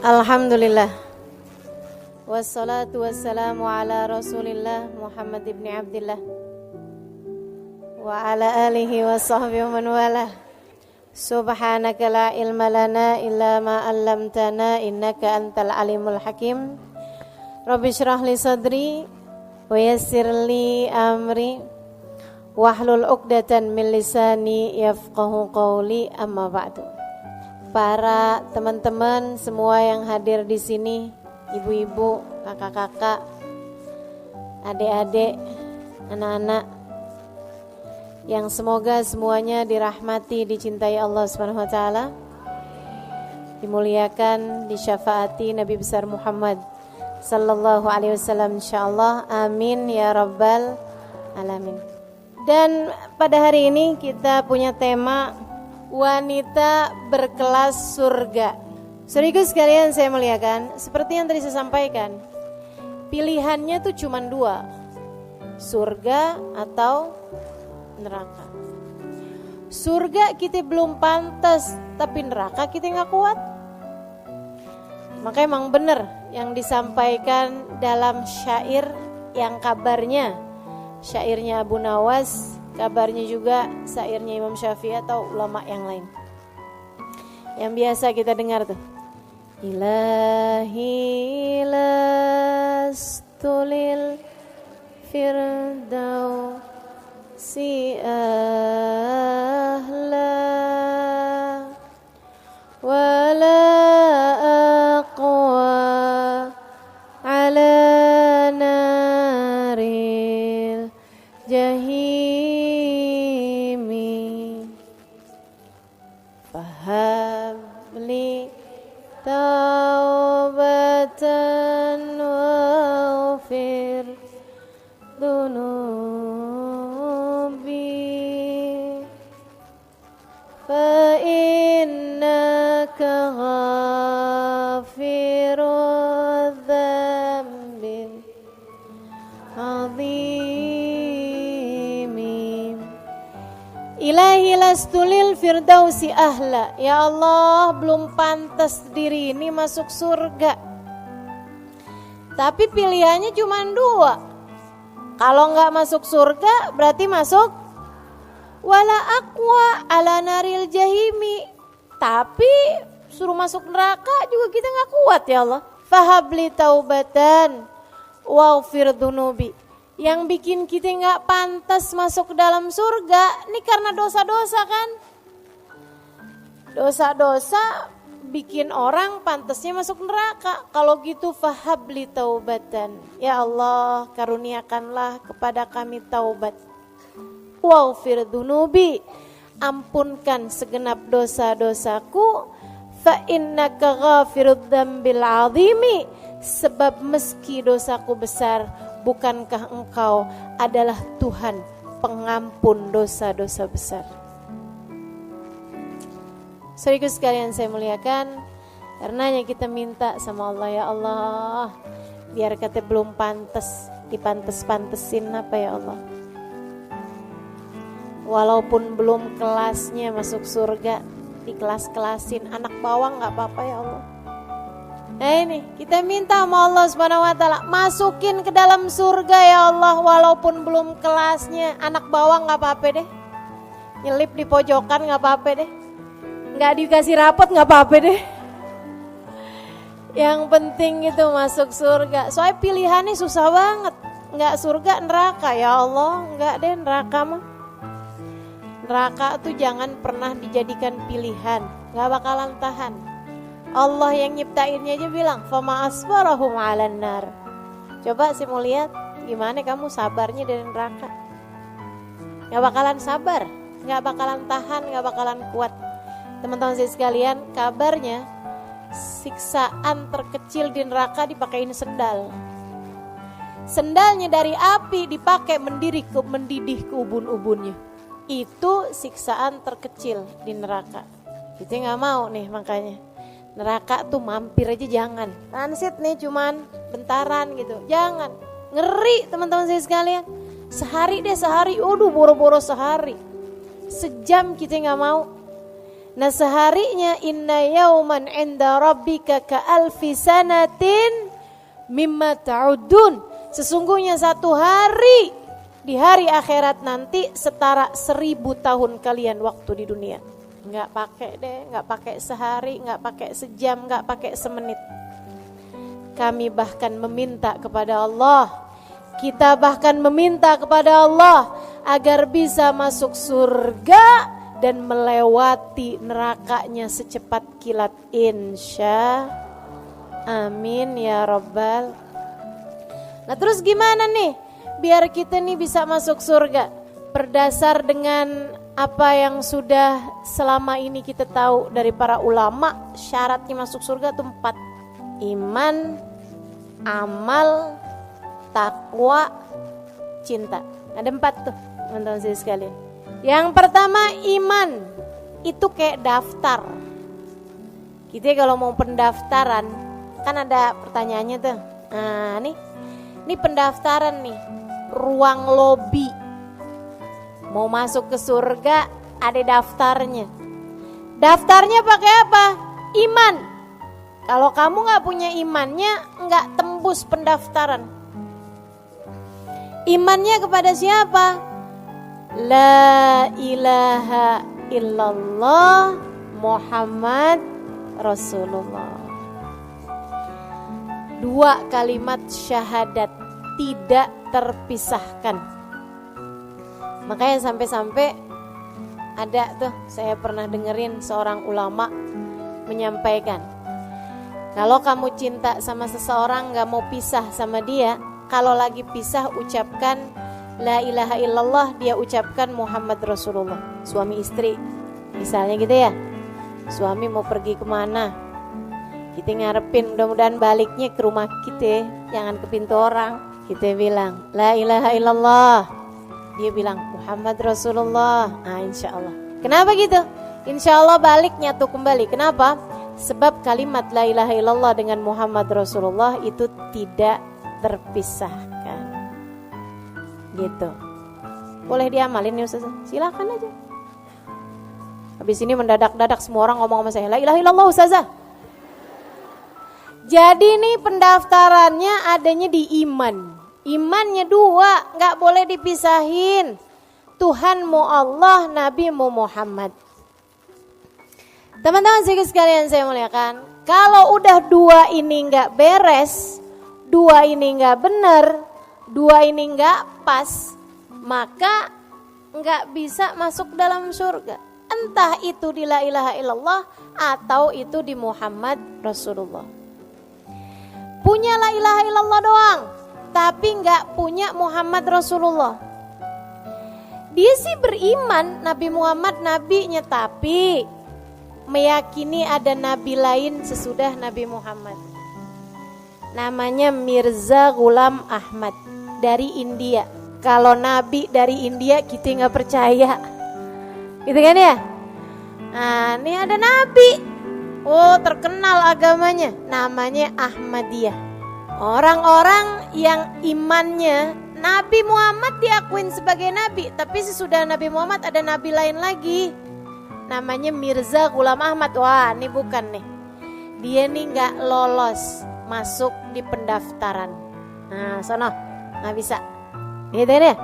Alhamdulillah. Wassalatu wassalamu ala Rasulillah Muhammad ibn Abdillah wa ala alihi wa sahbihi wa man walah. Subhanaka la ilma lana illa ma 'allamtana innaka antal alimul hakim. Rabbi shrah li sadri wa yassir li amri wahlul 'uqdatan min lisani yafqahu qawli, amma ba'du. Para teman-teman semua yang hadir di sini, ibu-ibu, kakak-kakak, adik-adik, anak-anak, yang semoga semuanya dirahmati, dicintai Allah Subhanahu wa taala, dimuliakan, disyafaati Nabi besar Muhammad sallallahu alaihi wasallam insyaallah. Amin ya rabbal alamin. Dan pada hari ini kita punya tema wanita berkelas surga. Saudaraku sekalian saya muliakan, seperti yang tadi saya sampaikan, pilihannya tuh cuma dua, surga atau neraka. Surga kita belum pantas, tapi neraka kita gak kuat. Maka emang benar yang disampaikan dalam syair yang kabarnya syairnya Abu Nawas, kabarnya juga syairnya Imam Syafi'i atau ulama yang lain yang biasa kita dengar tuh. Ilahi lastulil firdausi ahla wala aqwa ala naril jahimi fahabli taubatan waghfir dunubi fa innaka ghafirudz dzambil azim. Ilahi lastulil firdausi ahla. Ya Allah, belum pantas diri ini masuk surga. Tapi pilihannya cuma dua. Kalau nggak masuk surga berarti masuk wala aqwa ala naril jahimi. Tapi suruh masuk neraka juga kita nggak kuat ya Allah. Fahabli taubatan waghfir dunubi. Yang bikin kita gak pantas masuk ke dalam surga ini karena dosa-dosa kan. Dosa-dosa bikin orang pantasnya masuk neraka. Kalau gitu fahabli taubatan. Ya Allah, karuniakanlah kepada kami taubat. Waghfir dunubi. Ampunkan segenap dosa-dosaku. Fa innaka ghafirudz dzambil azimi. Sebab meski dosaku besar, bukankah engkau adalah Tuhan pengampun dosa-dosa besar. Saudaraku sekalian saya muliakan, karenanya kita minta sama Allah, ya Allah, biar kata belum pantas, dipantes-pantesin apa ya Allah. Walaupun belum kelasnya masuk surga, dikelas-kelasin, anak bawang gak apa-apa ya Allah. Nah ini kita minta sama Allah Subhanahu wa taala, masukin ke dalam surga ya Allah, walaupun belum kelasnya, anak bawang enggak apa-apa deh. Nyelip di pojokan enggak apa-apa deh. Enggak dikasih rapot enggak apa-apa deh. Yang penting itu masuk surga. Soalnya pilihannya susah banget. Enggak surga neraka ya Allah, enggak deh neraka mah. Neraka tuh jangan pernah dijadikan pilihan, enggak bakalan tahan. Allah yang nyiptainnya aja bilang fama asbarahum 'alan nar. Coba sih mau lihat gimana kamu sabarnya dari neraka. Gak bakalan sabar, gak bakalan tahan, gak bakalan kuat. Teman-teman saya sekalian, kabarnya siksaan terkecil di neraka dipakein sendal. Sendalnya dari api dipakai mendidih ke ubun-ubunnya. Itu siksaan terkecil di neraka. Kita gak mau nih makanya. Neraka tuh mampir aja jangan. Transit nih cuman bentaran gitu. Jangan. Ngeri teman-teman saya sekalian. Sehari, aduh boro-boro sehari. Sejam kita gak mau. Nah seharinya inna yauman inda rabbika ka'alfi sanatin mimma ta'udun. Sesungguhnya satu hari di hari akhirat nanti setara 1000 tahun kalian waktu di dunia. Enggak pakai deh, enggak pakai sehari, enggak pakai sejam, enggak pakai semenit. Kami bahkan meminta kepada Allah, kita bahkan meminta kepada Allah agar bisa masuk surga dan melewati nerakanya secepat kilat, insya amin ya rabbal. Nah terus gimana nih biar kita nih bisa masuk surga? Berdasar dengan apa yang sudah selama ini kita tahu dari para ulama, syaratnya masuk surga itu 4. Iman, amal, takwa, cinta. Ada 4 tuh teman-teman saya sekalian. Yang pertama iman, itu kayak daftar. Kita kalau mau pendaftaran kan ada pertanyaannya tuh. Nah ini pendaftaran nih, ruang lobi. Mau masuk ke surga ada daftarnya. Daftarnya pakai apa? Iman. Kalau kamu gak punya imannya gak tembus pendaftaran. Imannya kepada siapa? La ilaha illallah Muhammad Rasulullah. 2 kalimat syahadat tidak terpisahkan. Makanya sampai-sampai ada tuh, saya pernah dengerin seorang ulama menyampaikan, kalau kamu cinta sama seseorang gak mau pisah sama dia, kalau lagi pisah ucapkan La ilaha illallah, dia ucapkan Muhammad Rasulullah. Suami istri misalnya gitu ya, suami mau pergi kemana, kita ngarepin mudah-mudahan baliknya ke rumah kita, jangan ke pintu orang. Kita bilang La ilaha illallah, dia bilang Muhammad Rasulullah. Insya Allah. Kenapa gitu? Insya Allah balik nyatu kembali. Kenapa? Sebab kalimat La ilaha illallah dengan Muhammad Rasulullah itu tidak terpisahkan. Gitu. Boleh diamalin ya Ustaz? Silakan aja. Habis ini mendadak-dadak semua orang ngomong sama saya, La ilaha illallah Ustazah. Jadi nih pendaftarannya adanya di iman. Imannya 2, gak boleh dipisahin. Tuhanmu Allah, Nabimu Muhammad. Teman-teman sekalian saya muliakan, kalau udah 2 ini gak beres, 2 ini gak bener, 2 ini gak pas, maka gak bisa masuk dalam surga. Entah itu di la ilaha illallah atau itu di Muhammad Rasulullah. Punya la ilaha illallah doang, tapi gak punya Muhammad Rasulullah. Dia sih beriman Nabi Muhammad nabinya, tapi meyakini ada nabi lain sesudah Nabi Muhammad. Namanya Mirza Ghulam Ahmad dari India. Kalau nabi dari India kita nggak percaya, gitu kan ya? Nah, ini ada nabi, terkenal agamanya, namanya Ahmadiyah. Orang-orang yang imannya Nabi Muhammad diakuin sebagai nabi, tapi sesudah Nabi Muhammad ada nabi lain lagi, namanya Mirza Ghulam Ahmad. Wah, ini bukan nih, dia nih nggak lolos masuk di pendaftaran. Nah, sono nggak bisa, gitu ya.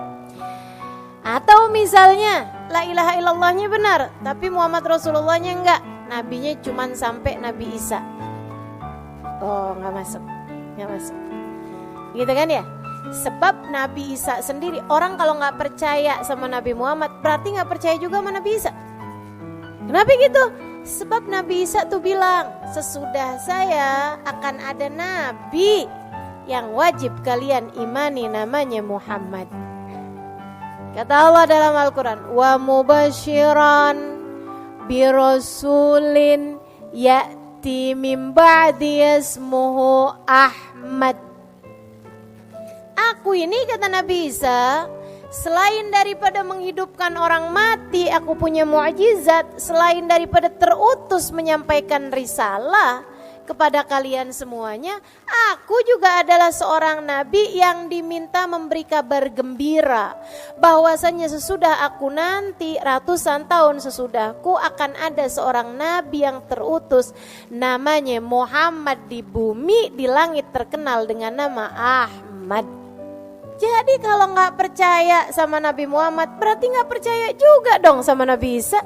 Atau misalnya la ilaha illallahnya benar, tapi Muhammad Rasulullahnya enggak, nabinya cuman sampai Nabi Isa. Nggak masuk, nggak masuk, gitu kan ya? Sebab Nabi Isa sendiri, orang kalau nggak percaya sama Nabi Muhammad berarti nggak percaya juga sama Nabi Isa. Kenapa gitu? Sebab Nabi Isa tuh bilang, sesudah saya akan ada nabi yang wajib kalian imani, namanya Muhammad. Kata Allah dalam Al-Quran, wa mubasyiran birasulin ya'ti min ba'di ismuhu Ahmad. Aku ini, kata Nabi Isa, selain daripada menghidupkan orang mati, aku punya mukjizat. Selain daripada terutus menyampaikan risalah, kepada kalian semuanya, aku juga adalah seorang nabi yang diminta memberi kabar gembira bahwasanya sesudah aku nanti, ratusan tahun sesudahku, akan ada seorang nabi yang terutus namanya Muhammad di bumi, di langit terkenal dengan nama Ahmad. Jadi kalau nggak percaya sama Nabi Muhammad, berarti nggak percaya juga dong sama Nabi Isa.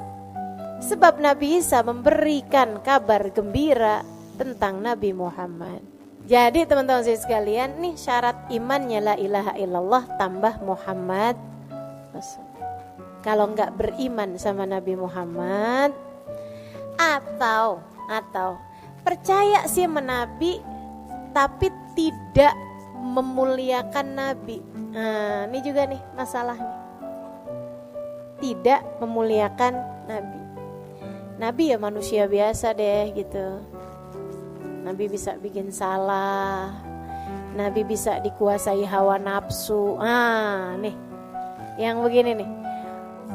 Sebab Nabi Isa memberikan kabar gembira tentang Nabi Muhammad. Jadi teman-teman sekalian, nih syarat imannya la ilaha illallah tambah Muhammad Rasul. Kalau nggak beriman sama Nabi Muhammad, atau percaya sih sama Nabi tapi tidak memuliakan Nabi. Nah, ini juga nih masalahnya. Tidak memuliakan Nabi. Nabi ya manusia biasa deh gitu. Nabi bisa bikin salah. Nabi bisa dikuasai hawa nafsu. Nih. Yang begini nih.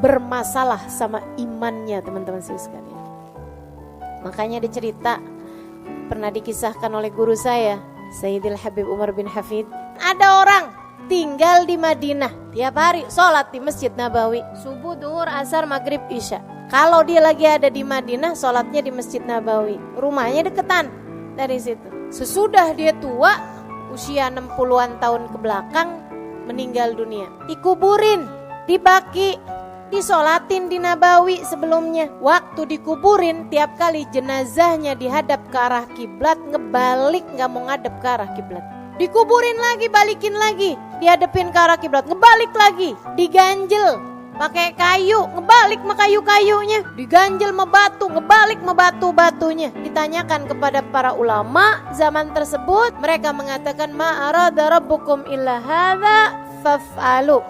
Bermasalah sama imannya teman-teman sekalian. Makanya dicerita, pernah dikisahkan oleh guru saya, Sayyidil Habib Umar bin Hafid. Ada orang tinggal di Madinah, tiap hari sholat di Masjid Nabawi, subuh, duhur, asar, maghrib, isya. Kalau dia lagi ada di Madinah, sholatnya di Masjid Nabawi. Rumahnya deketan dari situ. Sesudah dia tua, usia 60-an tahun ke belakang, meninggal dunia. Dikuburin, dibaki, disolatin di Nabawi sebelumnya. Waktu dikuburin, tiap kali jenazahnya dihadap ke arah kiblat, ngebalik, gak mau ngadep ke arah kiblat. Dikuburin lagi, balikin lagi, dihadepin ke arah kiblat, ngebalik lagi, diganjel pakai kayu, ngebalik sama kayu-kayunya, diganjel sama batu, ngebalik sama batu-batunya. Ditanyakan kepada para ulama zaman tersebut, mereka mengatakan ma arada rabbukum illa hadza faf'alu.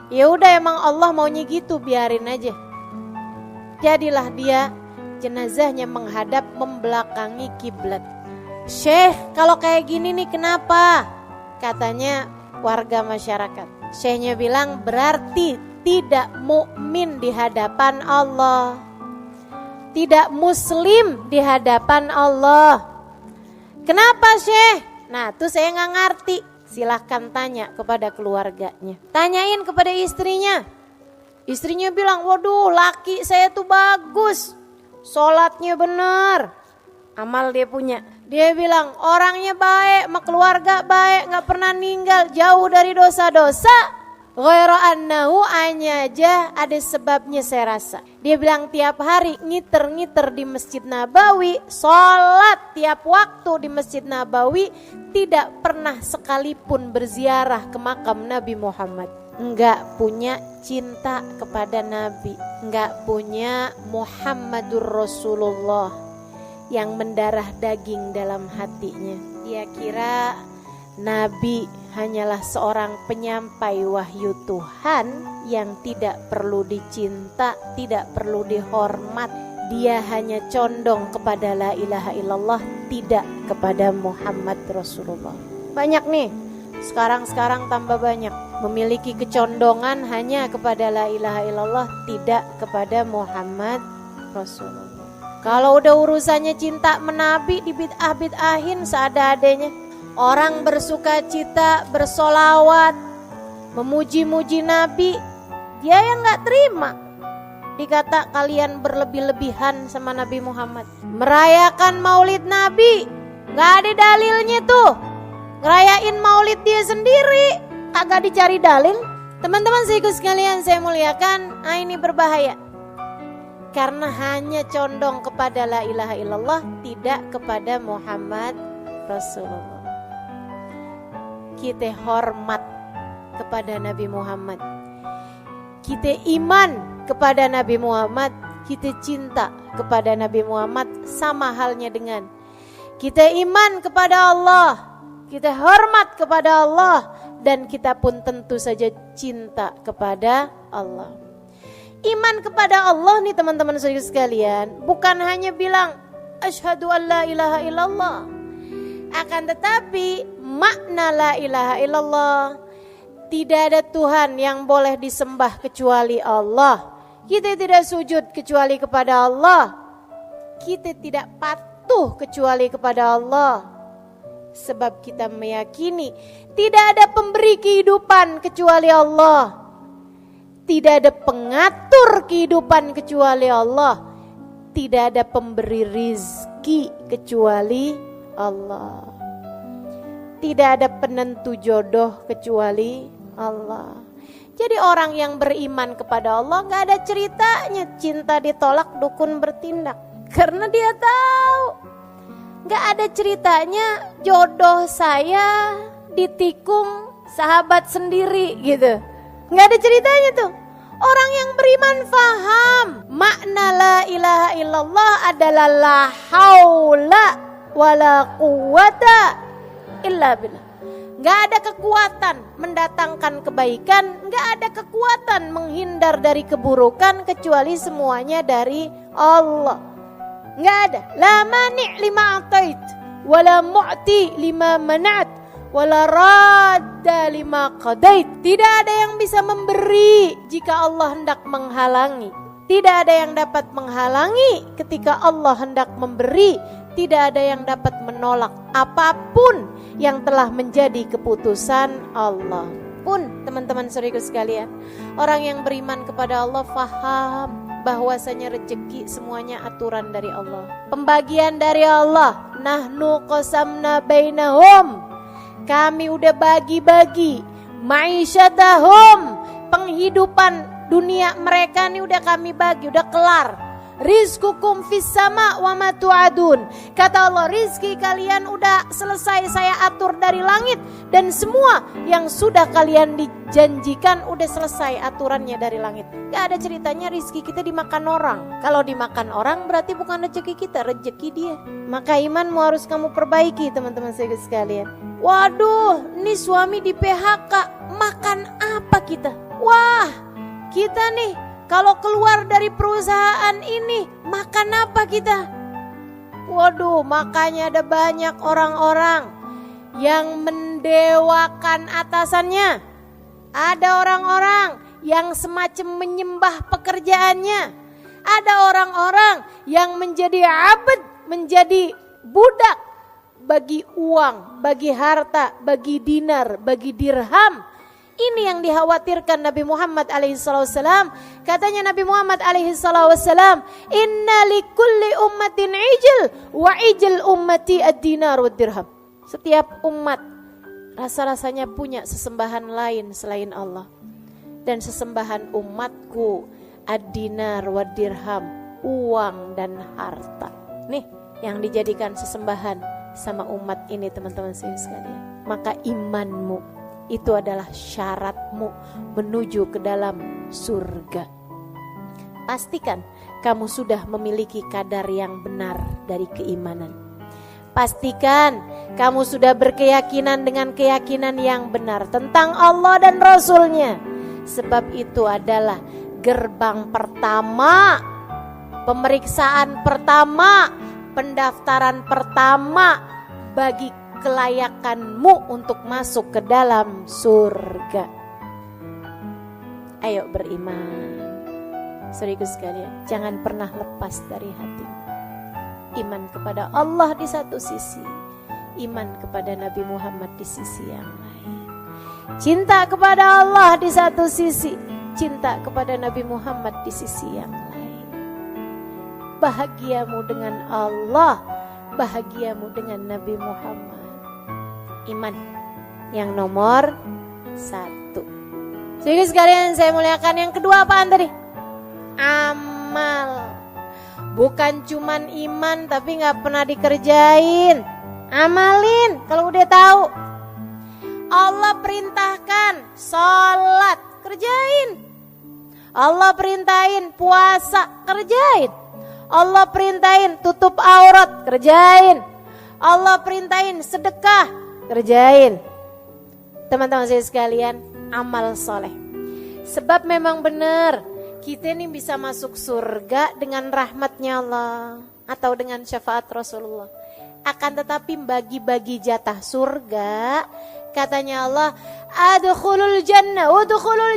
Ya udah, emang Allah maunya gitu, biarin aja. Jadilah dia jenazahnya menghadap membelakangi kiblat. Syekh, kalau kayak gini nih kenapa? Katanya warga masyarakat. Syekhnya bilang berarti tidak mukmin di hadapan Allah, tidak muslim di hadapan Allah. Kenapa Syekh? Nah tuh saya nggak ngerti. Silahkan tanya kepada keluarganya, tanyain kepada istrinya. Istrinya bilang, waduh laki saya tuh bagus, sholatnya bener, amal dia punya. Dia bilang orangnya baik, sama keluarga baik, gak pernah ninggal, jauh dari dosa-dosa. Ghairu annahu, hanya aja ada sebabnya saya rasa. Dia bilang tiap hari ngiter-ngiter di Masjid Nabawi, sholat tiap waktu di Masjid Nabawi, tidak pernah sekalipun berziarah ke makam Nabi Muhammad. Enggak punya cinta kepada Nabi, enggak punya Muhammadur Rasulullah yang mendarah daging dalam hatinya. Dia kira Nabi hanyalah seorang penyampai wahyu Tuhan yang tidak perlu dicinta, tidak perlu dihormat. Dia hanya condong kepada la ilaha illallah, tidak kepada Muhammad Rasulullah. Banyak nih, sekarang tambah banyak, memiliki kecondongan hanya kepada la ilaha illallah, tidak kepada Muhammad Rasulullah. Kalau udah urusannya cinta menabi, dibid'ah-bid'ahin seada-adanya. Orang bersuka cita, bersolawat, memuji-muji Nabi, dia yang gak terima. Dikata kalian berlebih-lebihan sama Nabi Muhammad. Merayakan maulid Nabi, gak ada dalilnya tuh. Ngerayain maulid dia sendiri, kagak dicari dalil. Teman-teman sekalian saya muliakan, ini berbahaya. Karena hanya condong kepada la ilaha illallah, tidak kepada Muhammad Rasulullah. Kita hormat kepada Nabi Muhammad, kita iman kepada Nabi Muhammad, kita cinta kepada Nabi Muhammad, sama halnya dengan kita iman kepada Allah, kita hormat kepada Allah, dan kita pun tentu saja cinta kepada Allah. Iman kepada Allah nih teman-teman sekalian, bukan hanya bilang asyhadu an la ilaha illallah, akan tetapi makna la ilaha illallah, tidak ada Tuhan yang boleh disembah kecuali Allah. Kita tidak sujud kecuali kepada Allah. Kita tidak patuh butuh kecuali kepada Allah. Sebab kita meyakini tidak ada pemberi kehidupan kecuali Allah. Tidak ada pengatur kehidupan kecuali Allah. Tidak ada pemberi rizki kecuali Allah. Tidak ada penentu jodoh kecuali Allah. Jadi orang yang beriman kepada Allah gak ada ceritanya cinta ditolak dukun bertindak. Karena dia tahu gak ada ceritanya jodoh saya ditikung sahabat sendiri gitu. Gak ada ceritanya tuh. Orang yang beriman faham makna la ilaha illallah adalah la haula wala quwata illa billah. Gak ada kekuatan mendatangkan kebaikan, gak ada kekuatan menghindar dari keburukan kecuali semuanya dari Allah. Gak ada. La mani' lima atait, wala mu'ti lima manat, wala radda lima qadait. Tidak ada yang bisa memberi jika Allah hendak menghalangi. Tidak ada yang dapat menghalangi ketika Allah hendak memberi. Tidak ada yang dapat menolak apapun yang telah menjadi keputusan Allah. Pun teman-teman saudaraku sekalian, orang yang beriman kepada Allah faham bahwasanya rezeki semuanya aturan dari Allah. Pembagian dari Allah. Nahnu qasamna bainahum. Kami udah bagi-bagi ma'isyatahum, penghidupan dunia mereka nih udah kami bagi, udah kelar. Rizqukum fis sama wa ma tu'adun. Kata Allah, rizki kalian udah selesai saya atur dari langit, dan semua yang sudah kalian dijanjikan udah selesai aturannya dari langit. Gak ada ceritanya rizki kita dimakan orang. Kalau dimakan orang berarti bukan rezeki kita, rezeki dia. Maka imanmu harus kamu perbaiki teman-teman saya sekalian. Waduh, ini suami di PHK, makan apa kita? Wah, kita nih kalau keluar dari perusahaan ini, makan apa kita? Waduh, makanya ada banyak orang-orang yang mendewakan atasannya. Ada orang-orang yang semacam menyembah pekerjaannya. Ada orang-orang yang menjadi abd, menjadi budak bagi uang, bagi harta, bagi dinar, bagi dirham. Ini yang dikhawatirkan Nabi Muhammad alaihissalam. Katanya Nabi Muhammad alaihissalam, inna likulli ummatin ijil, wa ijil ummati ad-dinar wa dirham. Setiap umat rasa-rasanya punya sesembahan lain selain Allah. Dan sesembahan umatku ad-dinar wa dirham, uang dan harta. Nih yang dijadikan sesembahan sama umat ini teman-teman sekalian. Maka imanmu itu adalah syaratmu menuju ke dalam surga. Pastikan kamu sudah memiliki kadar yang benar dari keimanan. Pastikan kamu sudah berkeyakinan dengan keyakinan yang benar tentang Allah dan Rasul-Nya. Sebab itu adalah gerbang pertama, pemeriksaan pertama, pendaftaran pertama bagi kelayakanmu untuk masuk ke dalam surga. Ayo beriman. Saudaraku sekalian, jangan pernah lepas dari hati. Iman kepada Allah di satu sisi, iman kepada Nabi Muhammad di sisi yang lain. Cinta kepada Allah di satu sisi, cinta kepada Nabi Muhammad di sisi yang lain. Bahagiamu dengan Allah, bahagiamu dengan Nabi Muhammad. Iman yang nomor 1. Jadi sekalian saya muliakan, yang kedua apaan tadi? Amal. Bukan cuman iman tapi gak pernah dikerjain. Amalin kalau udah tahu. Allah perintahkan sholat, kerjain. Allah perintahin puasa, kerjain. Allah perintahin tutup aurat, kerjain. Allah perintahin sedekah, kerjain. Teman-teman saya sekalian, amal soleh. Sebab memang benar, kita ini bisa masuk surga dengan rahmatnya Allah atau dengan syafaat Rasulullah. Akan tetapi bagi-bagi jatah surga, katanya Allah, adkhulul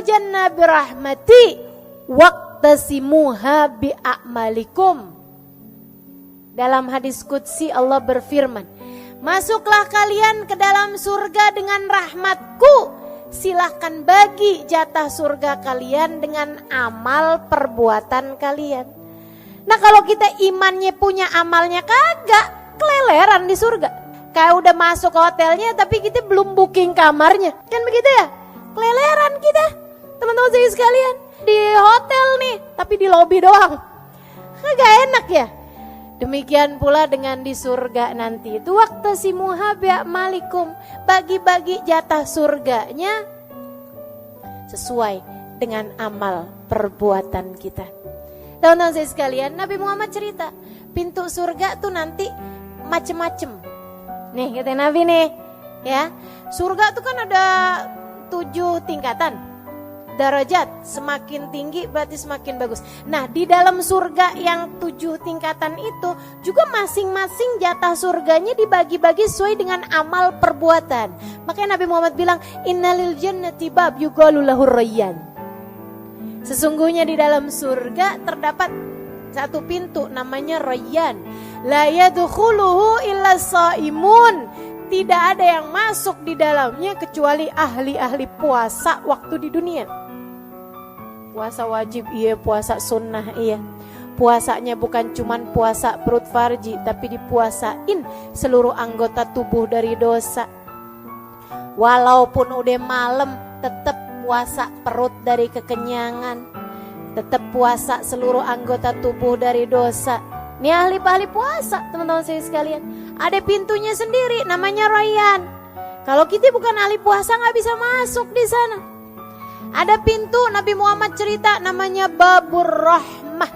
jannah birahmati waqtasimuha bi'amalikum. Dalam hadis qudsi Allah berfirman, masuklah kalian ke dalam surga dengan rahmatku. Silahkan bagi jatah surga kalian dengan amal perbuatan kalian. Nah kalau kita imannya punya amalnya kagak, keleleran di surga. Kayak udah masuk ke hotelnya tapi kita belum booking kamarnya. Kan begitu ya? Keleleran kita. Teman-teman saya sekalian, di hotel nih tapi di lobi doang. Kagak enak ya? Demikian pula dengan di surga nanti. Itu waktu si muhabya malikum, bagi-bagi jatah surganya sesuai dengan amal perbuatan kita. Teman-teman saya sekalian, Nabi Muhammad cerita pintu surga tuh nanti macem-macem. Nih kata Nabi nih, ya surga tuh kan ada 7 tingkatan. Darajat, semakin tinggi berarti semakin bagus. Nah di dalam surga yang 7 tingkatan itu juga masing-masing jatah surganya dibagi-bagi sesuai dengan amal perbuatan. Makanya Nabi Muhammad bilang, innalil jannati bab yuqalu lahur rayyan. Sesungguhnya di dalam surga terdapat satu pintu namanya Rayyan. La yadkhuluhu illa shaimun. Tidak ada yang masuk di dalamnya kecuali ahli-ahli puasa waktu di dunia. Puasa wajib iya, puasa sunnah iya. Puasanya bukan cuman puasa perut farji, tapi dipuasain seluruh anggota tubuh dari dosa. Walaupun udah malam tetap puasa perut dari kekenyangan, tetap puasa seluruh anggota tubuh dari dosa. Ini ahli puasa teman-teman saya sekalian. Ada pintunya sendiri namanya Rayyan. Kalau kita bukan ahli puasa nggak bisa masuk di sana. Ada pintu Nabi Muhammad cerita namanya Babur Rahmah.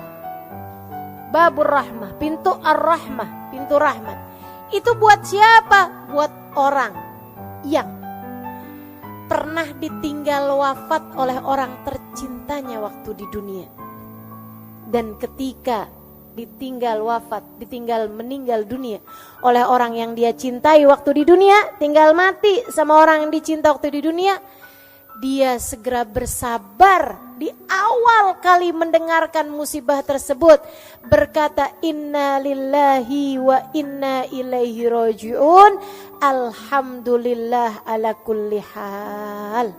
Babur Rahmah, pintu Ar-Rahmah, pintu rahmat. Itu buat siapa? Buat orang yang pernah ditinggal wafat oleh orang tercintanya waktu di dunia. Dan ketika ditinggal wafat, meninggal dunia oleh orang yang dia cintai waktu di dunia, tinggal mati sama orang yang dicinta waktu di dunia, dia segera bersabar di awal kali mendengarkan musibah tersebut, berkata inna lillahi wa inna ilaihi raji'un, alhamdulillah ala kulli hal.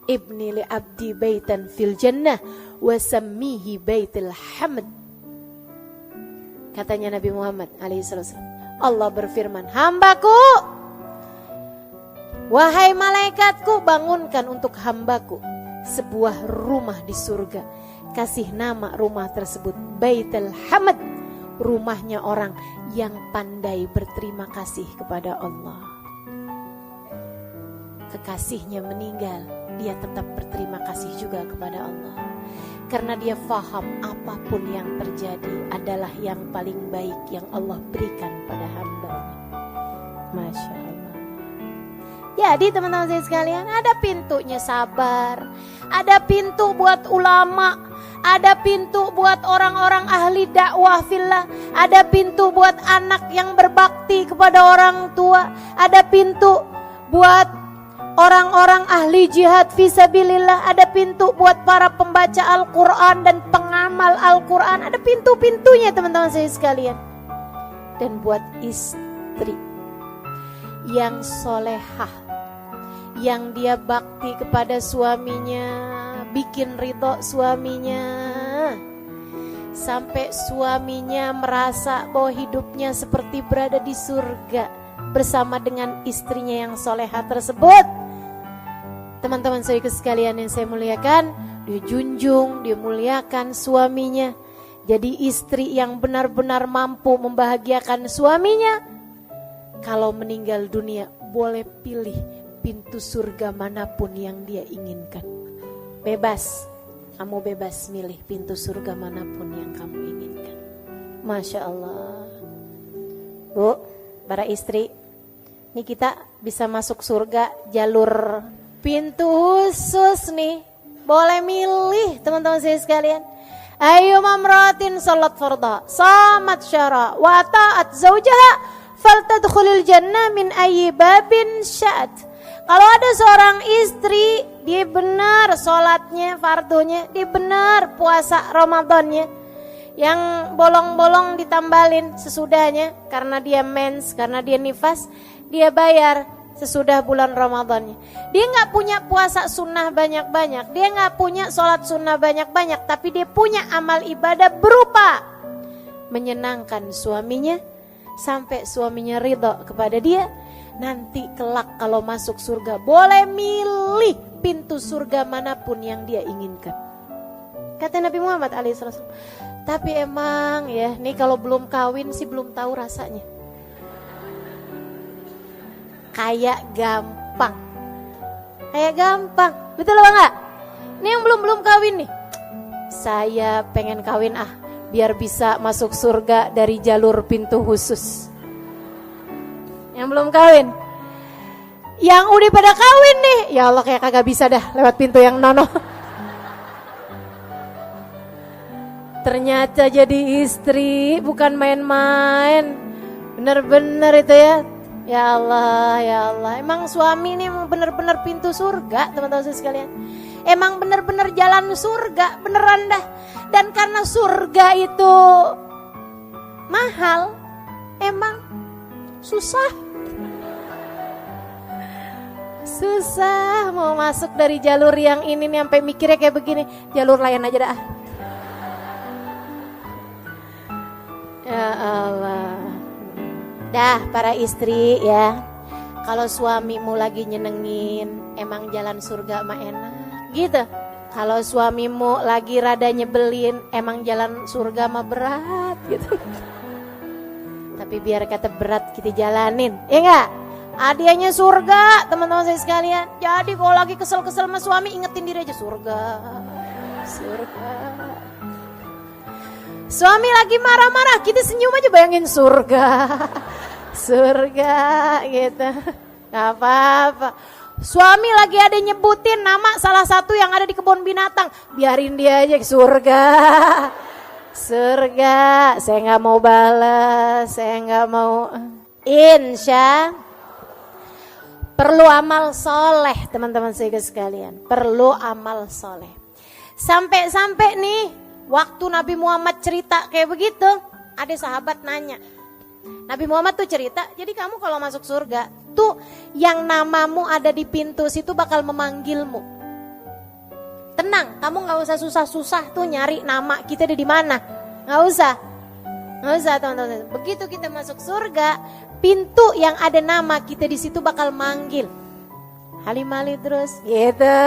Ibni li abdi baitan fil jannah wa sammihi baitul hamd. Katanya Nabi Muhammad alaihissalam, Allah berfirman, hambaku, wahai malaikatku, bangunkan untuk hambaku sebuah rumah di surga. Kasih nama rumah tersebut Baitul Hamd, rumahnya orang yang pandai berterima kasih kepada Allah. Kekasihnya meninggal, dia tetap berterima kasih juga kepada Allah. Karena dia faham apapun yang terjadi adalah yang paling baik yang Allah berikan pada hamba-Nya. Masya Allah. Jadi teman-teman saya sekalian, ada pintunya sabar, ada pintu buat ulama, ada pintu buat orang-orang ahli dakwah fillah, ada pintu buat anak yang berbakti kepada orang tua, ada pintu buat orang-orang ahli jihad fisabilillah, ada pintu buat para pembaca Al-Quran dan pengamal Al-Quran, ada pintu-pintunya teman-teman saya sekalian. Dan buat istri yang solehah, yang dia bakti kepada suaminya, bikin ridho suaminya, sampai suaminya merasa bahwa hidupnya seperti berada di surga bersama dengan istrinya yang solehah tersebut. Teman-teman saya sekalian yang saya muliakan, dia junjung, dia muliakan suaminya. Jadi istri yang benar-benar mampu membahagiakan suaminya, kalau meninggal dunia boleh pilih pintu surga manapun yang dia inginkan. Bebas, kamu bebas milih pintu surga manapun yang kamu inginkan. Masya Allah. Bu, para istri, ini kita bisa masuk surga jalur pintu khusus nih. Boleh milih teman-teman saya sekalian. Ayu mamratin salat farda, samat syara, wa ta'at zawjaha, faltadkhulil jannah min ayyi babin sya'at. Kalau ada seorang istri, dia benar sholatnya, fardunya, dia benar puasa Ramadannya, Yang bolong-bolong ditambalin sesudahnya, karena dia mens, karena dia nifas, dia bayar sesudah bulan Ramadannya. Dia gak punya puasa sunnah banyak-banyak, dia gak punya sholat sunnah banyak-banyak, tapi dia punya amal ibadah berupa menyenangkan suaminya, sampai suaminya ridho kepada dia. Nanti kelak kalau masuk surga boleh milih pintu surga manapun yang dia inginkan. Kata Nabi Muhammad alaihissalam. Tapi emang ya, nih kalau belum kawin sih belum tahu rasanya. Kayak gampang. Betul apa enggak? Ini yang belum kawin nih. Saya pengen kawin biar bisa masuk surga dari jalur pintu khusus. Yang belum kawin. Yang udah pada kawin nih, ya Allah kayak kagak bisa dah lewat pintu yang nono. Ternyata jadi istri bukan main-main. Bener-bener itu ya. Ya Allah. Emang suami ini emang bener-bener pintu surga, teman-teman sekalian. Emang bener-bener jalan surga, beneran dah. Dan karena surga itu mahal, emang susah mau masuk dari jalur yang ini nih, sampai mikirnya kayak begini, jalur lain aja dah. Ya Allah. Dah para istri ya, kalau suamimu lagi nyenengin, emang jalan surga mah enak gitu. Kalau suamimu lagi rada nyebelin, emang jalan surga mah berat gitu. Tapi biar kata berat kita jalanin, ya enggak? Hadiahnya surga, teman-teman saya sekalian. Jadi kalau lagi kesel-kesel sama suami, ingetin diri aja surga. Suami lagi marah-marah, kita senyum aja, bayangin surga gitu. Gak apa-apa. Suami lagi ada nyebutin nama salah satu yang ada di kebun binatang, biarin dia aja surga. Saya gak mau balas, saya gak mau. Insya perlu amal soleh, teman-teman saya sekalian. Perlu amal soleh. Sampai-sampai nih, waktu Nabi Muhammad cerita kayak begitu, ada sahabat nanya. Nabi Muhammad tuh cerita, jadi kamu kalau masuk surga, tuh yang namamu ada di pintu situ bakal memanggilmu. Tenang, kamu gak usah susah-susah tuh nyari nama kita ada di mana. Gak usah teman-teman. Begitu kita masuk surga, pintu yang ada nama kita di situ bakal manggil. Halimali terus, gitu.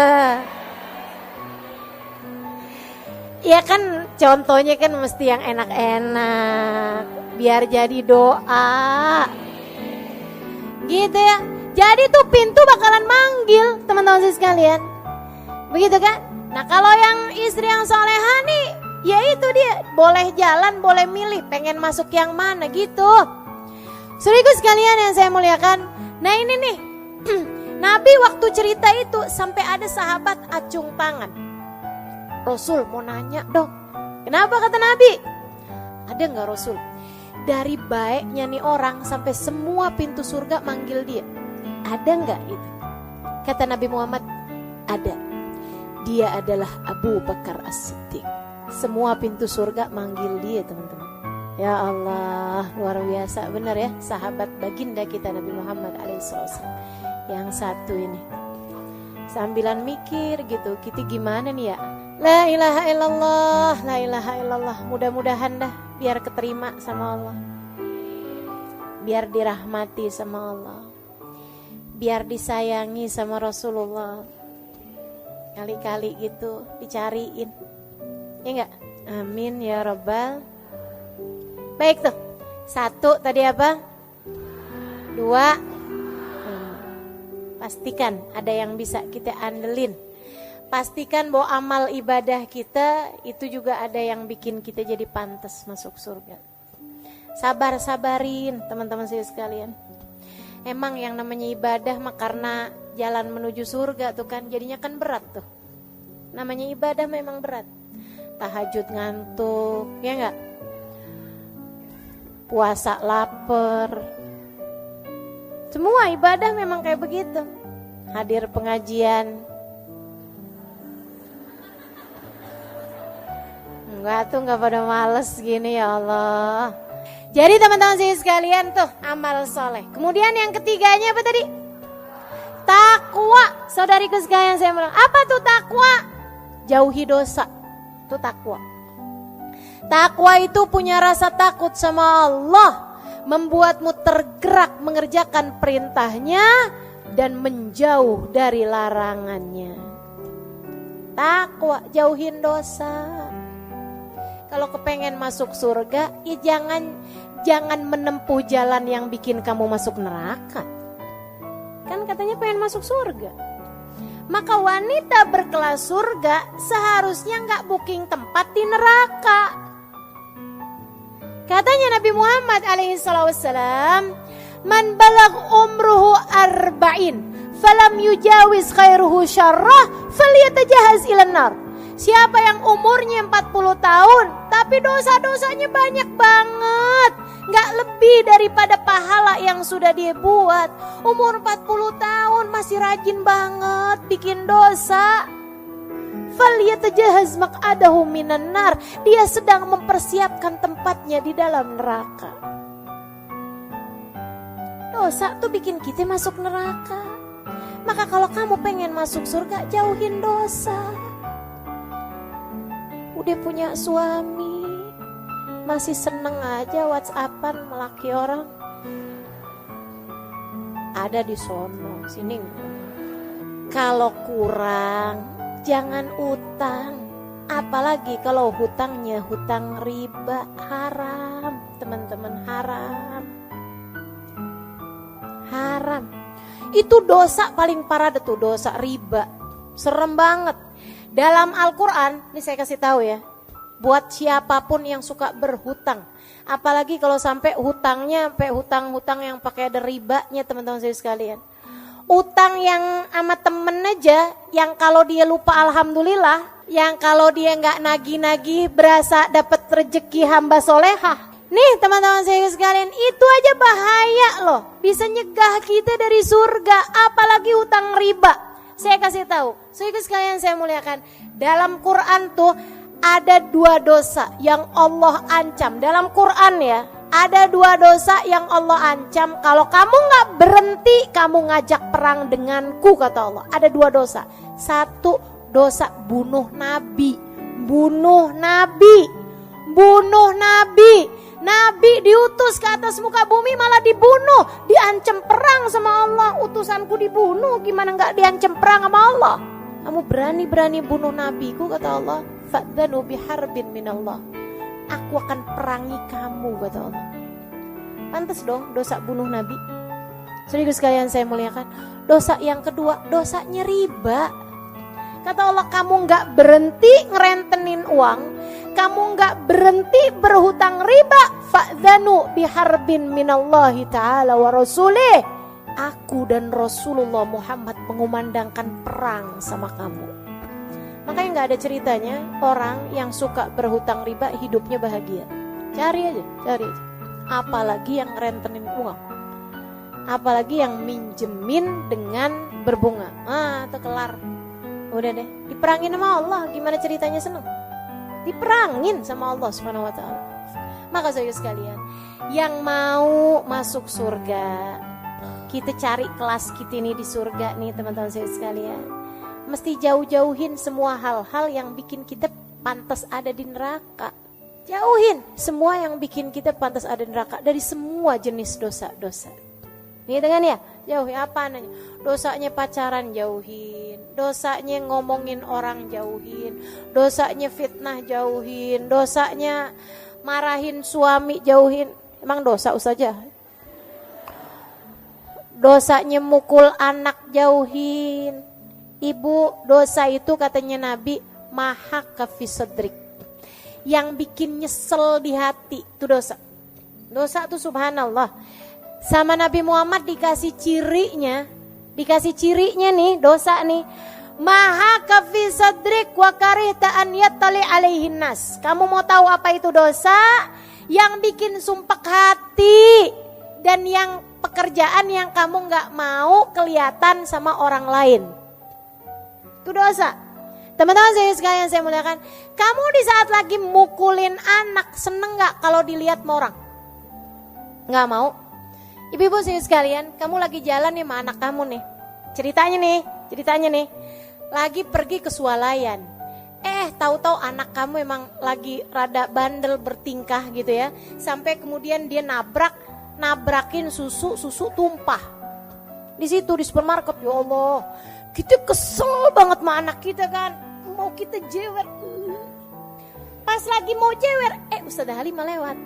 Ya kan contohnya kan mesti yang enak-enak, biar jadi doa. Gitu ya. Jadi tuh pintu bakalan manggil, teman-teman sekalian. Begitu kan? Nah, kalau yang istri yang solehah nih, ya itu dia, boleh jalan, boleh milih pengen masuk yang mana gitu. Saudaraku sekalian yang saya muliakan. Nah, ini nih. Nabi waktu cerita itu sampai ada sahabat acung tangan. Rasul mau nanya dong, kenapa kata Nabi? Ada gak Rasul? Dari baiknya nih orang sampai semua pintu surga manggil dia, ada gak itu? Kata Nabi Muhammad, ada. Dia adalah Abu Bakar As-Siddiq. Semua pintu surga manggil dia, teman-teman. Ya Allah, luar biasa, benar ya, sahabat baginda kita Nabi Muhammad alaihissalam. Yang satu ini sambilan mikir gitu, kita gimana nih ya? La ilaha illallah, la ilaha illallah. Mudah-mudahan dah biar keterima sama Allah, biar dirahmati sama Allah, biar disayangi sama Rasulullah. Kali-kali gitu dicariin, ya enggak? Amin ya Rabbal. Baik tuh, satu tadi apa? Dua, pastikan ada yang bisa kita andelin. Pastikan bahwa amal ibadah kita itu juga ada yang bikin kita jadi pantas masuk surga. Sabar-sabarin teman-teman saya sekalian. Emang yang namanya ibadah mah karena jalan menuju surga tuh kan, jadinya kan berat tuh. Namanya ibadah memang berat. Tahajud ngantuk, ya enggak? Puasa lapar. Semua ibadah memang kayak begitu. Hadir pengajian, Enggak tuh, enggak pada males gini ya Allah. Jadi teman-teman sekalian tuh amal soleh. Kemudian yang ketiganya apa tadi? Takwa. Saudariku sekalian saya bilang, apa tuh takwa? Jauhi dosa. Itu takwa. Takwa itu punya rasa takut sama Allah, membuatmu tergerak mengerjakan perintahnya dan menjauh dari larangannya. Takwa, jauhin dosa. Kalau kepengen masuk surga, ya jangan menempuh jalan yang bikin kamu masuk neraka. Kan katanya pengen masuk surga. Maka wanita berkelas surga seharusnya nggak booking tempat di neraka. Katanya Nabi Muhammad alaihissalam, man balag umruhu arba'in falam yujawiz khairuhu syarrah falyatajahaz ilan nar. Siapa yang umurnya 40 tahun tapi dosa-dosanya banyak banget, gak lebih daripada pahala yang sudah dia buat. Umur 40 tahun masih rajin banget bikin dosa. Falyatajahaz maq'adahu minan nar. Dia sedang mempersiapkan tempatnya di dalam neraka. Dosa tuh bikin kita masuk neraka. Maka kalau kamu pengen masuk surga, jauhin dosa. Udah punya suami, masih seneng aja WhatsAppan melaki orang. Ada di sono, sini. Kalau kurang, jangan utang. Apalagi kalau hutangnya hutang riba, haram. Teman-teman, haram. Haram. Itu dosa paling parah tuh, dosa riba. Serem banget. Dalam Al-Quran, ini saya kasih tahu ya, buat siapapun yang suka berhutang, apalagi kalau sampai hutangnya sampai hutang-hutang yang pakai ada ribanya, teman-teman saya sekalian. Utang yang sama temen aja, yang kalau dia lupa alhamdulillah, yang kalau dia nggak nagih-nagih berasa dapat rezeki hamba solehah. Nih teman-teman saya sekalian, itu aja bahaya loh, bisa nyegah kita dari surga, apalagi hutang riba. Saya kasih tahu, saudara sekalian saya muliakan, dalam Quran tuh ada 2 dosa yang Allah ancam. Dalam Quran ya, ada 2 dosa yang Allah ancam. Kalau kamu nggak berhenti, kamu ngajak perang denganku, kata Allah. Ada 2 dosa. 1, dosa bunuh Nabi. Bunuh Nabi. Bunuh Nabi. Nabi diutus ke atas muka bumi malah dibunuh, diancam perang sama Allah. Utusanku dibunuh, gimana nggak diancam perang sama Allah? Kamu berani-berani bunuh nabiku, kata Allah. Fa'dzanu biharbin minallah. Aku akan perangi kamu, kata Allah. Pantas dong dosa bunuh nabi. Saudara sekalian saya muliakan, dosa yang kedua, dosanya riba. Kata Allah, kamu nggak berhenti ngerentenin uang, kamu nggak berhenti berhutang riba, fa'dzanu biharbin minallahi ta'ala wa rasulih. Aku dan Rasulullah Muhammad mengumandangkan perang sama kamu. Makanya nggak ada ceritanya orang yang suka berhutang riba hidupnya bahagia. Cari aja. Apalagi yang rentenin uang, apalagi yang minjemin dengan berbunga. Itu kelar. Udah deh, diperangin sama Allah, gimana ceritanya seneng? Diperangin sama Allah Subhanahu wa taala. Maka saudara sekalian, yang mau masuk surga, kita cari kelas kita ini di surga nih teman-teman saya sekalian. Mesti jauh-jauhin semua hal-hal yang bikin kita pantas ada di neraka. Jauhin semua yang bikin kita pantas ada di neraka dari semua jenis dosa-dosa. Nih dengan ya, jauhi apa nanya? Dosanya pacaran jauhin, dosanya ngomongin orang jauhin, dosanya fitnah jauhin, dosanya marahin suami jauhin. Emang dosa saja? Dosanya mukul anak jauhin. Ibu, dosa itu katanya Nabi mahaka fi sadrik, yang bikin nyesel di hati itu dosa. Dosa itu subhanallah. Sama Nabi Muhammad dikasih cirinya nih dosa nih. Maha kafi sadrik wa karihta an yattali alaihin nas. Kamu mau tahu apa itu dosa? Yang bikin sumpek hati dan yang pekerjaan yang kamu nggak mau kelihatan sama orang lain. Itu dosa. Teman-teman sekalian saya muliakan, kamu di saat lagi mukulin anak, seneng gak kalau dilihat sama orang? Gak mau. Ibu-ibu sekalian, kamu lagi jalan nih sama anak kamu nih. Ceritanya nih, lagi pergi ke swalayan. Tahu-tahu anak kamu emang lagi rada bandel bertingkah gitu ya. Sampai kemudian dia nabrakin susu tumpah. Di situ di supermarket, ya Allah. Kita kesel banget sama anak kita kan. Mau kita jewer. Pas lagi mau jewer, Ustazah Halimah lewat.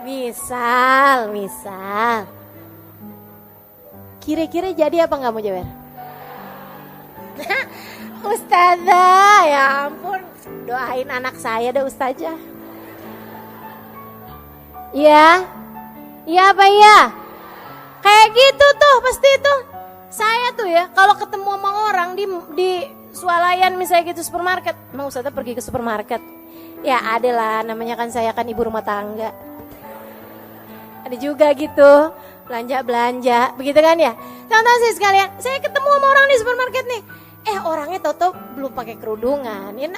Misal. Kira-kira jadi apa gak mau jewer? Ustazah, ya ampun. Doain anak saya deh Ustazah. Iya apa iya? Kayak gitu tuh pasti tuh. Saya tuh ya kalau ketemu sama orang di swalayan misalnya gitu supermarket. Emang Ustazah pergi ke supermarket? Ya ada lah, namanya kan saya kan ibu rumah tangga. Ada juga gitu, belanja, begitu kan ya. Teman-teman sih sekalian, saya ketemu sama orang di supermarket nih. Orangnya tahu-tahu belum pakai kerudungan. Ya,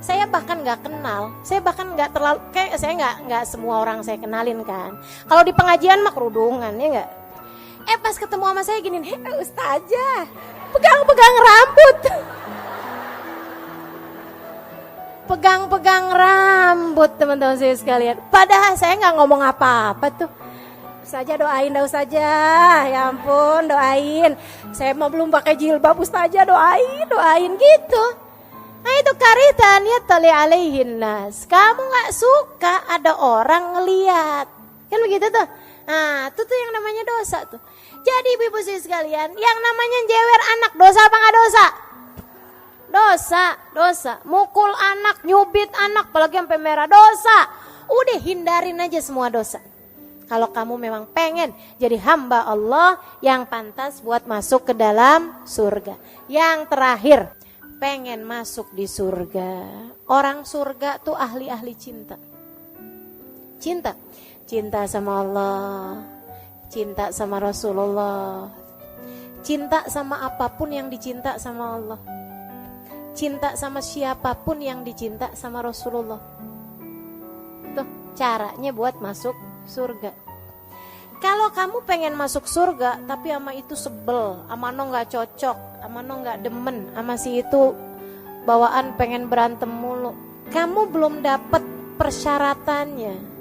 saya bahkan nggak kenal, saya bahkan nggak terlalu, kayak saya nggak semua orang saya kenalin kan. Kalau di pengajian mah kerudungan ya nggak. Pas ketemu sama saya gini, Ustazah, pegang rambut. Pegang rambut teman-teman saya sekalian. Padahal saya nggak ngomong apa-apa tuh. Ustazah doain dah Ustazah, ya ampun doain. Saya mau belum pakai jilbab Ustazah doain gitu. Nah itu karitan ya tali alaihin nas. Kamu nggak suka ada orang ngeliat, kan begitu tuh. Nah itu tuh yang namanya dosa tuh. Jadi ibu-ibu sekalian, yang namanya jewer anak dosa apa nggak dosa? Dosa. Mukul anak, nyubit anak, apalagi sampai merah dosa. Udah hindarin aja semua dosa. Kalau kamu memang pengen jadi hamba Allah yang pantas buat masuk ke dalam surga. Yang terakhir, pengen masuk di surga. Orang surga tuh ahli-ahli cinta. Cinta sama Allah, cinta sama Rasulullah, cinta sama apapun yang dicinta sama Allah, cinta sama siapapun yang dicinta sama Rasulullah. Tuh caranya buat masuk surga. Kalau kamu pengen masuk surga tapi sama itu sebel, sama no gak cocok, sama no gak demen, sama si itu bawaan pengen berantem mulu, kamu belum dapet persyaratannya,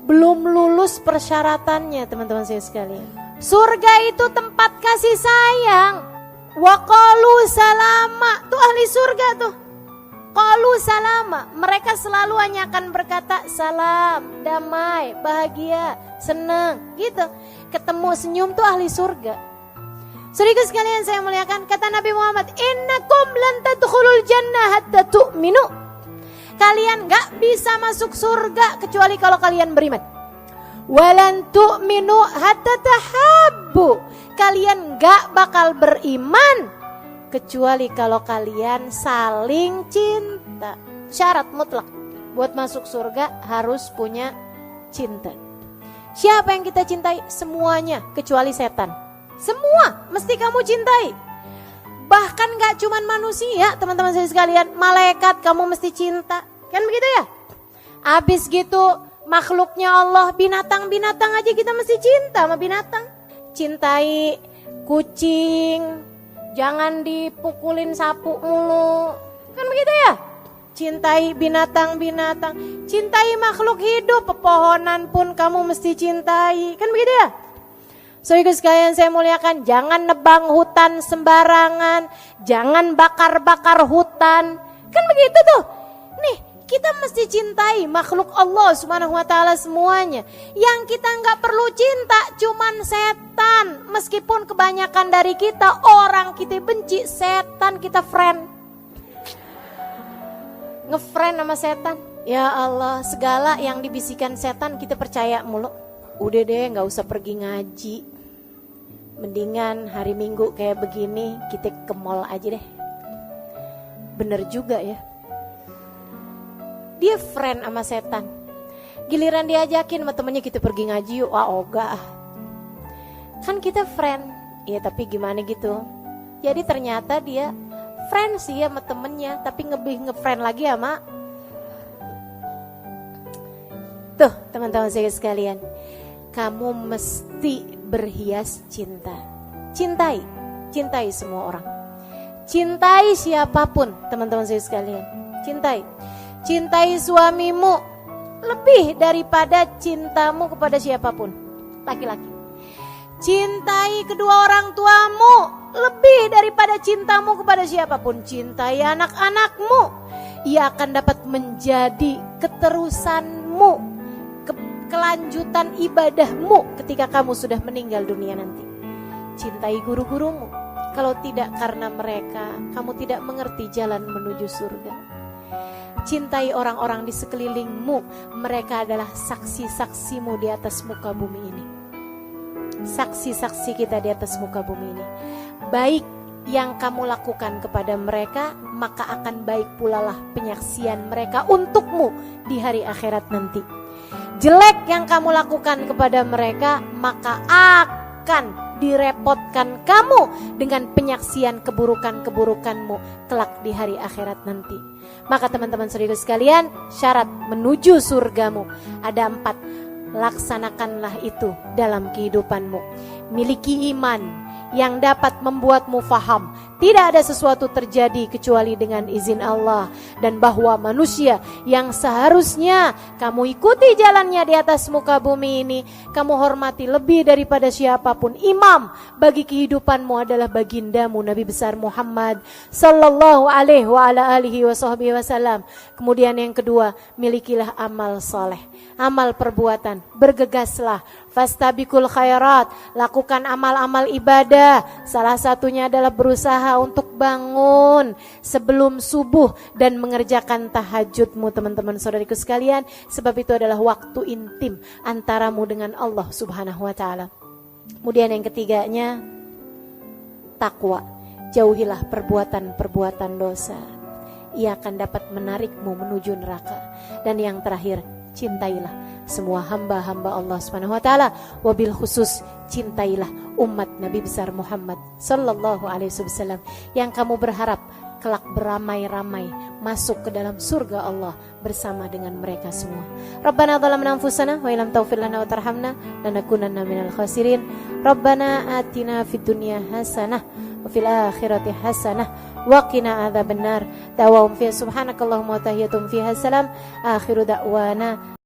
belum lulus persyaratannya teman-teman saya sekalian. Surga itu tempat kasih sayang. Wa qalu salama, tuh ahli surga tuh. Qalu salama, mereka selalu hanya akan berkata salam, damai, bahagia, senang, gitu. Ketemu senyum tuh ahli surga. Saudaraku sekalian saya muliakan, kata Nabi Muhammad, innakum lan tadkhulul jannah hatta tu'minu. Kalian gak bisa masuk surga kecuali kalau kalian beriman. Walan tu'minu hatta tahabbu. Kalian gak bakal beriman kecuali kalau kalian saling cinta. Syarat mutlak buat masuk surga harus punya cinta. Siapa yang kita cintai? Semuanya kecuali setan. Semua mesti kamu cintai. Bahkan gak cuman manusia teman-teman saya sekalian, malaikat kamu mesti cinta. Kan begitu ya? Abis gitu makhluknya Allah, binatang-binatang aja kita mesti cinta sama binatang. Cintai kucing, jangan dipukulin sapu mulu. Kan begitu ya? Cintai binatang-binatang, cintai makhluk hidup, pepohonan pun kamu mesti cintai. Kan begitu ya? Saudara sekalian saya muliakan, jangan nebang hutan sembarangan, jangan bakar-bakar hutan. Kan begitu tuh. Nih, kita mesti cintai makhluk Allah Subhanahu wa taala semuanya. Yang kita nggak perlu cinta cuman setan. Meskipun kebanyakan dari kita orang kita benci, setan kita friend. Ngefriend sama setan. Ya Allah, segala yang dibisikkan setan kita percaya mulu. Udah deh, nggak usah pergi ngaji. Mendingan hari Minggu kayak begini kita ke mall aja deh. Bener juga ya. Dia friend sama setan. Giliran diajakin sama temennya kita pergi ngaji yuk, ogah. Kan kita friend. Ya tapi gimana gitu. Jadi ternyata dia friend sih sama temennya, tapi lebih nge-friend lagi sama tuh teman-teman saya sekalian. Kamu mesti berhias cinta. Cintai semua orang. Cintai siapapun, teman-teman saya sekalian. Cintai suamimu lebih daripada cintamu kepada siapapun, laki-laki. Cintai kedua orang tuamu lebih daripada cintamu kepada siapapun. Cintai anak-anakmu, ia akan dapat menjadi keterusanmu, kelanjutan ibadahmu ketika kamu sudah meninggal dunia nanti. Cintai guru-gurumu, kalau tidak karena mereka, kamu tidak mengerti jalan menuju surga. Cintai orang-orang di sekelilingmu, mereka adalah saksi-saksimu di atas muka bumi ini. Saksi-saksi kita di atas muka bumi ini. Baik yang kamu lakukan kepada mereka, maka akan baik pula lah penyaksian mereka untukmu di hari akhirat nanti. Jelek yang kamu lakukan kepada mereka, maka akan direpotkan kamu dengan penyaksian keburukan-keburukanmu kelak di hari akhirat nanti. Maka teman-teman saudara sekalian, syarat menuju surgamu ada 4. Laksanakanlah itu dalam kehidupanmu. Miliki iman yang dapat membuatmu faham tidak ada sesuatu terjadi kecuali dengan izin Allah, dan bahwa manusia yang seharusnya kamu ikuti jalannya di atas muka bumi ini, kamu hormati lebih daripada siapapun. Imam bagi kehidupanmu adalah bagindamu Nabi besar Muhammad sallallahu alaihi wa ala alihi wasallam. Kemudian yang kedua, milikilah amal soleh, amal perbuatan, bergegaslah, fastabiqul khairat, lakukan amal-amal ibadah. Salah satunya adalah berusaha untuk bangun sebelum subuh dan mengerjakan tahajudmu, teman-teman saudariku sekalian, sebab itu adalah waktu intim antaramu dengan Allah Subhanahu wa taala. Kemudian yang ketiganya, takwa. Jauhilah perbuatan-perbuatan dosa, ia akan dapat menarikmu menuju neraka. Dan yang terakhir, cintailah semua hamba-hamba Allah Subhanahu wa taala, wabil khusus cintailah umat Nabi besar Muhammad sallallahu alaihi wasallam yang kamu berharap kelak beramai-ramai masuk ke dalam surga Allah bersama dengan mereka semua. Rabbana zalamna anfusana wa illam taghfir lana wa tarhamna lanakunanna minal khasirin. Rabbana atina fid dunya hasanah wa fil akhirati hasanah wa qina adzabannar. Da'wahum fiha subhanakallahumma wa tahiyyatuhum fiha salam. Akhiru da'wana